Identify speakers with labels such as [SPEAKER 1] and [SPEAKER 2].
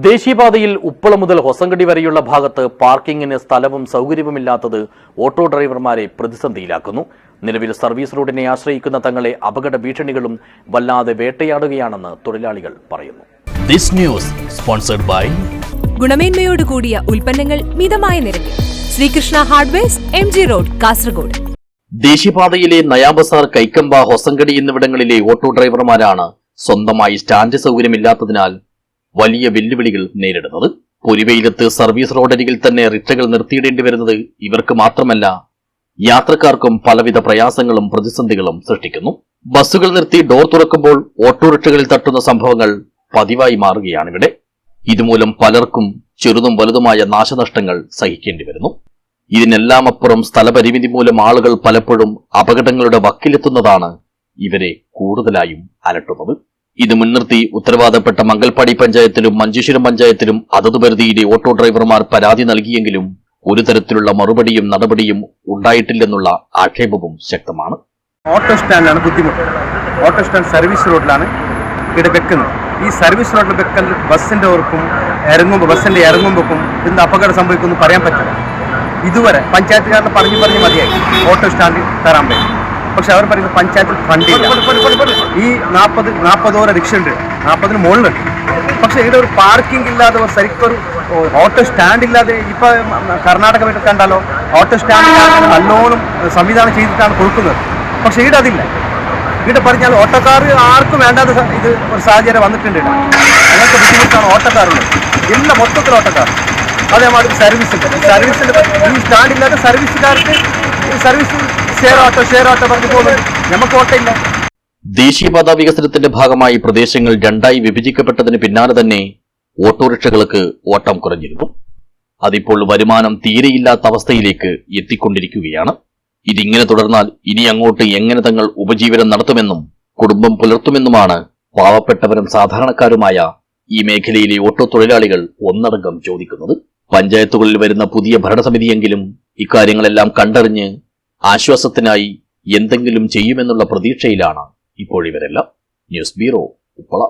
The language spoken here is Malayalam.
[SPEAKER 1] ദേശീയപാതയിൽ ഉപ്പള മുതൽ ഹൊസങ്കടി വരെയുള്ള ഭാഗത്ത് പാർക്കിംഗിന് സ്ഥലവും സൗകര്യവുമില്ലാത്തത് ഓട്ടോ ഡ്രൈവർമാരെ പ്രതിസന്ധിയിലാക്കുന്നു. നിലവിൽ സർവീസ് റോഡിനെ ആശ്രയിക്കുന്ന തങ്ങളെ അപകട ഭീഷണികളും വല്ലാതെ വേട്ടയാടുകയാണെന്ന് തൊഴിലാളികൾ പറയുന്നു.
[SPEAKER 2] ദിസ് ന്യൂസ് സ്പോൺസർഡ് ബൈ
[SPEAKER 3] ഗുണമേന്മയോട് കൂടിയ ഉൽപ്പന്നങ്ങൾ മിതമായ നിരക്കിൽ Sreekrishna hardwares MG road Kasaragod.
[SPEAKER 1] ദേശീയപാതയിലെ നയാബസാർ, കൈക്കമ്പ, ഹൊസങ്കടി എന്നിവിടങ്ങളിലെ ഓട്ടോ ഡ്രൈവർമാരാണ് സ്വന്തമായി സ്റ്റാൻഡ് സൗകര്യമില്ലാത്തതിനാൽ വലിയ വെല്ലുവിളികൾ നേരിടുന്നത്. പൊരിവെയിലത്ത് സർവീസ് റോഡരികിൽ തന്നെ റിക്ഷകൾ നിർത്തിയിടേണ്ടി വരുന്നത് ഇവർക്ക് മാത്രമല്ല, യാത്രക്കാർക്കും പലവിധ പ്രയാസങ്ങളും പ്രതിസന്ധികളും സൃഷ്ടിക്കുന്നു. ബസ്സുകൾ നിർത്തി ഡോർ തുറക്കുമ്പോൾ ഓട്ടോറിക്ഷകളിൽ തട്ടുന്ന സംഭവങ്ങൾ പതിവായി മാറുകയാണിവിടെ. ഇതുമൂലം പലർക്കും ചെറുതും വലുതുമായ നാശനഷ്ടങ്ങൾ സഹിക്കേണ്ടി വരുന്നു. ഇതിനെല്ലാം അപ്പുറം സ്ഥലപരിമിതി മൂലം ആളുകൾ പലപ്പോഴും അപകടങ്ങളുടെ വക്കിലെത്തുന്നതാണ് ഇവരെ കൂടുതലായും അലട്ടുന്നത്. ഇത് മുൻനിർത്തി ഉത്തരവാദപ്പെട്ട മംഗൽപാടി പഞ്ചായത്തിലും മഞ്ചേശ്വരം പഞ്ചായത്തിലും അതത് പരിധിയിലെ ഓട്ടോ ഡ്രൈവർമാർ പരാതി നൽകിയെങ്കിലും ഒരു തരത്തിലുള്ള മറുപടിയും നടപടിയും ഉണ്ടായിട്ടില്ലെന്നുള്ള ആക്ഷേപവും ശക്തമാണ്.
[SPEAKER 4] ഓട്ടോ സ്റ്റാൻഡാണ് ബുദ്ധിമുട്ട്. ഓട്ടോ സ്റ്റാൻഡ് സർവീസ് റോഡിലാണ് ഇവിടെ വെക്കുന്നത്. ഈ സർവീസ് റോഡിൽ വെക്കൽ ബസ്സിന്റെ ഓർക്കും ബസ്സിന്റെ ഇറങ്ങുമ്പോഴേക്കും എന്ത് അപകടം സംഭവിക്കുമെന്ന് പറയാൻ പറ്റില്ല. ഇതുവരെ പഞ്ചായത്തുകാരനെ പറഞ്ഞു മതിയായി ഓട്ടോ സ്റ്റാൻഡ് തരാൻ പറ്റും. പക്ഷെ അവർ പറയുന്നത് പഞ്ചായത്തിൽ ഫണ്ടില്ല. ഈ 40 റിക്ഷ ഉണ്ട്, 40 മുകളിലുണ്ട്. പക്ഷെ ഇവിടെ ഒരു പാർക്കിംഗ് ഇല്ലാതെ ഒരു ശരിക്കൊരു ഓട്ടോ സ്റ്റാൻഡ് ഇല്ലാതെ ഇപ്പൊ കർണാടക വീട്ടിൽ കണ്ടാലോ ഓട്ടോ സ്റ്റാൻഡ് നല്ലോണം സംവിധാനം ചെയ്തിട്ടാണ് കൊടുക്കുന്നത്. പക്ഷെ ഇവിടെ അതില്ല. ഇവിടെ പറഞ്ഞാൽ ഓട്ടോക്കാർ ആർക്കും വേണ്ടാത്ത ഇത് ഒരു സാഹചര്യം വന്നിട്ടുണ്ട്. അങ്ങനത്തെ ബുദ്ധിമുട്ടാണ് ഓട്ടോക്കാരുള്ളത്. എല്ലാ മൊത്തത്തിൽ ഓട്ടോക്കാർ. അതേമാതിരി സർവീസിന്റെ ഈ സ്റ്റാൻഡ് ഇല്ലാതെ സർവീസുകാർക്ക് സർവീസ് ഷെയർ ഓട്ടോ പറഞ്ഞു പോകുന്നുണ്ട്. നമുക്ക് ഓട്ടമില്ല.
[SPEAKER 1] ദേശീയപാത വികസനത്തിന്റെ ഭാഗമായി പ്രദേശങ്ങൾ രണ്ടായി വിഭജിക്കപ്പെട്ടതിന് പിന്നാലെ തന്നെ ഓട്ടോറിക്ഷകൾക്ക് ഓട്ടം കുറഞ്ഞിരുന്നു. അതിപ്പോൾ വരുമാനം തീരെയില്ലാത്ത അവസ്ഥയിലേക്ക് എത്തിക്കൊണ്ടിരിക്കുകയാണ്. ഇതിങ്ങനെ തുടർന്നാൽ ഇനി അങ്ങോട്ട് എങ്ങനെ തങ്ങൾ ഉപജീവനം നടത്തുമെന്നും കുടുംബം പുലർത്തുമെന്നുമാണ് പാവപ്പെട്ടവരും സാധാരണക്കാരുമായ ഈ മേഖലയിലെ ഓട്ടോ തൊഴിലാളികൾ ഒന്നടങ്കം ചോദിക്കുന്നത്. പഞ്ചായത്തുകളിൽ വരുന്ന പുതിയ ഭരണസമിതിയെങ്കിലും ഇക്കാര്യങ്ങളെല്ലാം കണ്ടറിഞ്ഞ് ആശ്വാസത്തിനായി എന്തെങ്കിലും ചെയ്യുമെന്നുള്ള പ്രതീക്ഷയിലാണ് ഇപ്പോഴിവരെല്ലാം. News bureau, Uppala.